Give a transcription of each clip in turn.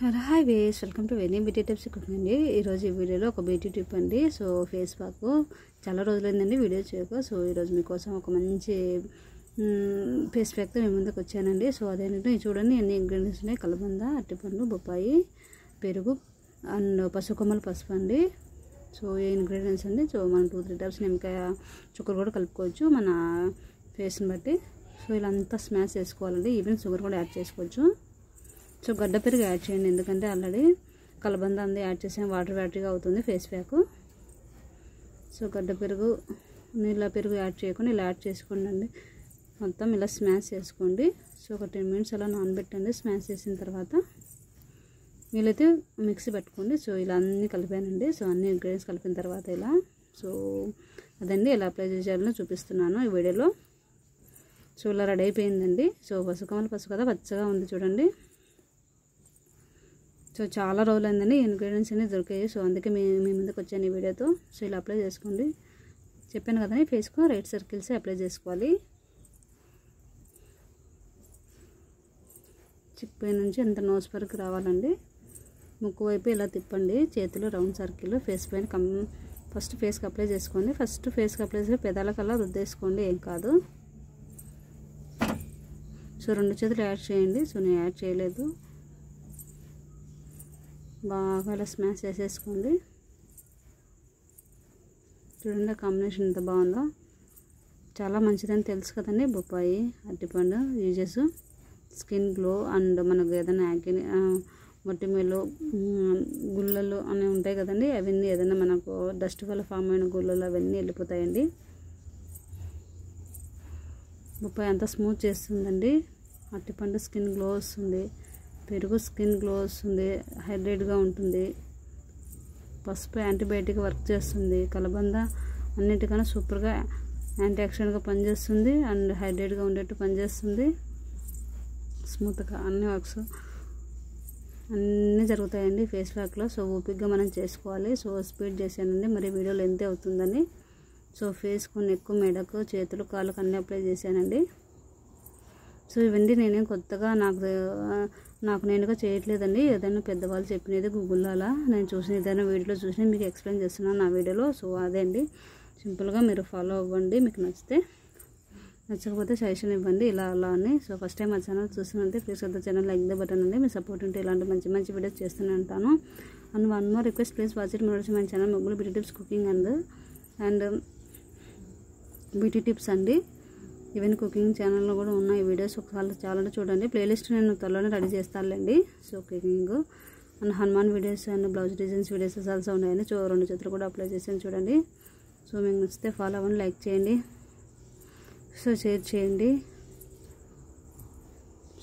Hello hi వేస్ welcome to Veni beauty tips cooking అండి. ఈరోజు ఈ వీడియోలో ఒక బ్యూటీ టిప్ అండి. సో ఫేస్ ప్యాక్ చాలా రోజులైందండి వీడియో చేయక. సో ఈరోజు మీకోసం ఒక మంచి ఫేస్ ప్యాక్తో మీ ముందుకు వచ్చానండి. సో అదేంటంటే చూడండి ఎన్ని ఇంగ్రీడియంట్స్ ఉన్నాయి. కలబంద, అరటిపండు, బొప్పాయి, పెరుగు అండ్ పసుకొమ్మల పసుపు అండి. సో ఈ ఇంగ్రీడియంట్స్ అండి. సో మనం 2-3 టైప్స్ నిమ్మకాయ చుక్కర్ కూడా కలుపుకోవచ్చు మన ఫేస్ని బట్టి. సో ఇలా అంతా స్మాష్ చేసుకోవాలండి. ఈవెన్ షుగర్ కూడా యాడ్ చేసుకోవచ్చు. సో గడ్డ పెరుగు యాడ్ చేయండి, ఎందుకంటే ఆల్రెడీ కలబంద అంతా యాడ్ చేసాం, వాటర్గా అవుతుంది ఫేస్ ప్యాక్. సో గడ్డ పెరుగు నీళ్ళ పెరుగు యాడ్ చేయకుండా ఇలా యాడ్ చేసుకోండి అండి. మొత్తం ఇలా స్మాష్ చేసుకోండి. సో ఒక 10 మినిట్స్ అలా నానబెట్టండి. స్మాష్ చేసిన తర్వాత వీలైతే మిక్సీ పెట్టుకోండి. సో ఇలా అన్నీ కలిపానండి. సో అన్ని ఇంగ్రీడియంట్స్ కలిపిన తర్వాత ఇలా సో అదండి ఎలా అప్లై చేయాలో చూపిస్తున్నాను ఈ వీడియోలో. సో ఇలా రెడీ అయిపోయిందండి. సో పసుకొమ్మల పసుపు కదా, పచ్చగా ఉంది చూడండి. సో చాలా రోజులైందండి ఇంగ్రీడియంట్స్ అన్నీ దొరికాయి. సో అందుకే మీ ముందుకు వచ్చాను ఈ వీడియోతో. సో ఇలా అప్లై చేసుకోండి. చెప్పాను కదండి ఫేస్కు రైట్ సర్కిల్స్ అప్లై చేసుకోవాలి. చిప్పై నుంచి ఎంత నోస్ వరకు రావాలండి. ముక్కు వైపు ఇలా తిప్పండి. చేతిలో రౌండ్ సర్కిల్ ఫేస్ పైన ఫస్ట్ ఫేస్కి అప్లై చేసుకోండి. ఫస్ట్ ఫేస్కి అప్లై చేసి పెదాలకల్లా రుద్దేసుకోండి, ఏం కాదు. సో 2 చేతులు యాడ్ చేయండి. సో నేను యాడ్ చేయలేదు. బాగా ఇలా స్మాష్ చేసేసుకోండి. చూడండి కాంబినేషన్ ఎంత బాగుందో, చాలా మంచిదని తెలుసు కదండి. బొప్పాయి, అరటిపండు యూజెస్ స్కిన్ గ్లో అండ్ మనకు ఏదైనా యాక్ని మొటిమలు గుల్లలు అని ఉంటాయి కదండి, అవన్నీ ఏదైనా మనకు డస్ట్ వల్ల ఫామ్ అయిన గుల్లలు అవన్నీ వెళ్ళిపోతాయండి. బొప్పాయి అంతా స్మూత్ చేస్తుందండి. అరటిపండు స్కిన్ గ్లో వస్తుంది. పెరుగు స్కిన్ గ్లో వస్తుంది, హైడ్రేట్గా ఉంటుంది. పసుపు యాంటీబయాటిక్ వర్క్ చేస్తుంది. కలబంద అన్నిటికన్నా సూపర్గా యాంటీ ఆక్సిడెంట్గా పనిచేస్తుంది అండ్ హైడ్రేట్గా ఉండేట్టు పనిచేస్తుంది. స్మూత్గా అన్ని వర్క్స్ అన్నీ జరుగుతాయండి ఫేస్ ప్యాక్లో. సో ఓపిక్గా మనం చేసుకోవాలి. సో స్పీడ్ చేశానండి, మరి వీడియోలో ఎంతే అవుతుందని. సో ఫేస్కు, నెక్కు, మెడకు, చేతులు, కాళ్ళకు అన్నీ అప్లై చేశానండి. సో ఇవన్నీ నేనేం కొత్తగా నాకు నేనుగా చేయట్లేదండి. ఏదైనా పెద్దవాళ్ళు చెప్పినది గూగుల్లో అలా నేను చూసిన ఏదైనా వీడియోలో చూసి మీకు ఎక్స్ప్లెయిన్ చేస్తున్నాను నా వీడియోలో. సో అదే అండి, సింపుల్గా మీరు ఫాలో అవ్వండి. మీకు నచ్చితే, నచ్చకపోతే సజెషన్ ఇవ్వండి ఇలా అలా అని. సో ఫస్ట్ టైం మా ఛానల్ చూస్తున్నట్టే ప్లీజ్ కొత్త ఛానల్ లైక్ ద బటన్ అండి. మీ సపోర్ట్ ఉంటే ఇలాంటి మంచి మంచి వీడియోస్ చేస్తూనే ఉంటాను. And one more request, please watch it more my channel ముగ్గులు beauty tips cooking and beauty tips అండి. ఈవెన్ కుకింగ్ ఛానల్లో కూడా ఉన్న ఈ వీడియోస్ ఒకసారి చాలా చూడండి. ప్లేలిస్ట్ నేను త్వరలోనే రెడీ చేస్తానులేండి. So cooking and Hanuman videos and blouse designs videos also ఉన్నాయండి. 2 చేతులు కూడా అప్లై చేసాను చూడండి. సో మీకు నచ్చితే ఫాలో అవ్వండి, లైక్ చేయండి, సో షేర్ చేయండి.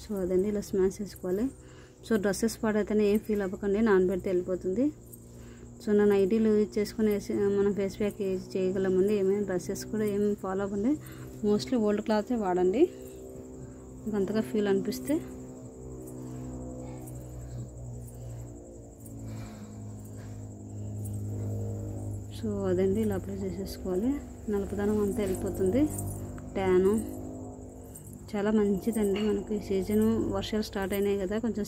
సో అదండి ఇలా స్మాష్ చేసుకోవాలి. సో డ్రెస్సెస్ పాడైతేనే ఏం ఫీల్ అవ్వకండి, నానబెడితే వెళ్ళిపోతుంది. సో నా నైటీలు యూజ్ చేసుకుని మనం ఫేస్ ప్యాక్ చేయగలమండి. ఏమైనా డ్రెస్సెస్ కూడా ఏం ఫాలో అవ్వండి. మోస్ట్లీ ఓల్డ్ క్లాత్సే వాడండి, మీకు అంతగా ఫీల్ అనిపిస్తే. సో అదండి ఇలా అప్లై చేసేసుకోవాలి. నలుపుదనం అంతా వెళ్ళిపోతుంది. ట్యాను చాలా మంచిదండి మనకి. సీజను వర్షాలు స్టార్ట్ అయినాయి కదా, కొంచెం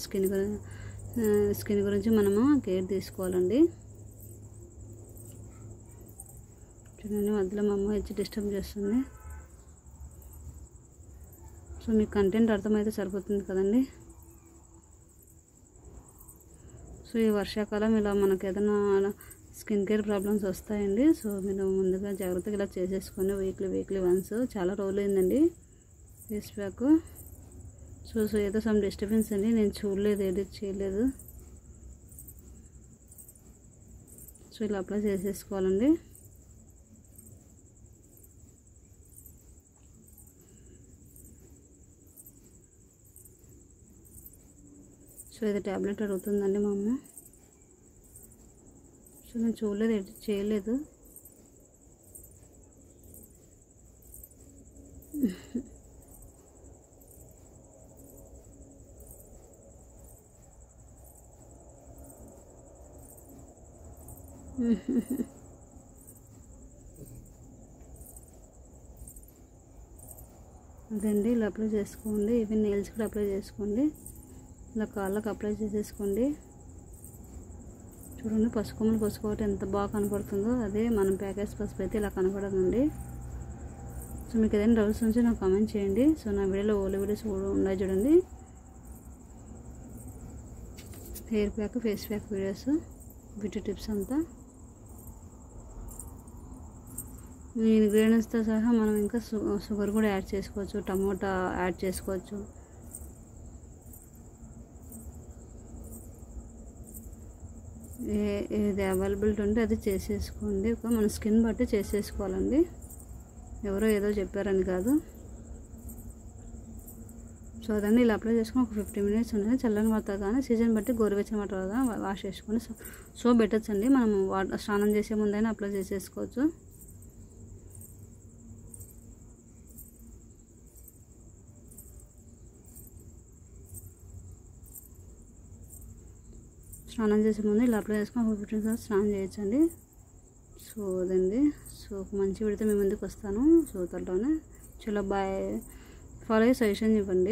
స్కిన్ గురించి మనము కేర్ తీసుకోవాలండి. చూడండి మధ్యలో మా అమ్మ వచ్చి డిస్టర్బ్ చేస్తుంది. సో మీకు కంటెంట్ అర్థమైతే సరిపోతుంది కదండి. సో ఈ వర్షాకాలం ఇలా మనకు ఏదైనా స్కిన్ కేర్ ప్రాబ్లమ్స్ వస్తాయండి. సో మీరు ముందుగా జాగ్రత్తగా ఇలా చేసేసుకొని వీక్లీ వన్స్. చాలా రోజులు అయిందండి ఫేస్ ప్యాక్. సో ఏదో సమ్ డిస్టర్బెన్స్ అండి, నేను చూడలేదు, ఎడిట్ చేయలేదు. సో ఇలా అప్లై చేసేసుకోవాలండి. సో ఇది ట్యాబ్లెట్ అడుగుతుందండి మా అమ్మ. సో నేను చూడలేదు, ఎడిట్ చేయలేదు. అదండి ఇలా అప్లై చేసుకోండి. ఈవెన్ నెయిల్స్ కూడా అప్లై చేసుకోండి. ఇలా కాళ్ళకి అప్లై చేసేసుకోండి. చూడండి పసుకొమ్మలు పసుకోవటం ఎంత బాగా కనపడుతుందో, అదే మనం ప్యాకెట్స్ పసుపు అయితే ఇలా కనపడదండి. సో మీకు ఏదైనా డౌట్స్ ఉంటే నాకు కామెంట్ చేయండి. సో నా వీడియోలో ఓల్డ్ వీడియోస్ ఉన్నాయి చూడండి, hair pack face pack videos, beauty tips అంతా ఈ ఇంగ్రీడియంట్స్తో సహా మనం ఇంకా షుగర్ కూడా యాడ్ చేసుకోవచ్చు, టమోటా యాడ్ చేసుకోవచ్చు. ఏది అవైలబిలిటీ ఉంటే అది చేసేసుకోండి. మన స్కిన్ బట్టి చేసేసుకోవాలండి, ఎవరో ఏదో చెప్పారని కాదు. సో అదండి ఇలా అప్లై చేసుకొని ఒక 15 మినిట్స్ ఉంటుంది. చల్లని వాటర్ కానీ సీజన్ బట్టి గోరువెచ్చని వాటర్ కానీ వాష్ చేసుకొని సోప్ పెట్టచ్చండి. మనం స్నానం చేసే ముందైనా అప్లై చేసేసుకోవచ్చు. స్నానం చేసే ముందు ఇలా అప్లై చేసుకొని ఒక 15 మినిట్స్ స్నానం చేయొచ్చండి. సో అదండి, సో ఒక మంచి వీడియోతో మీ ముందుకు వస్తాను. సో త్వరలోనే. చలో బాయ్. ఫాలో అయ్యి సజెషన్ ఇవ్వండి.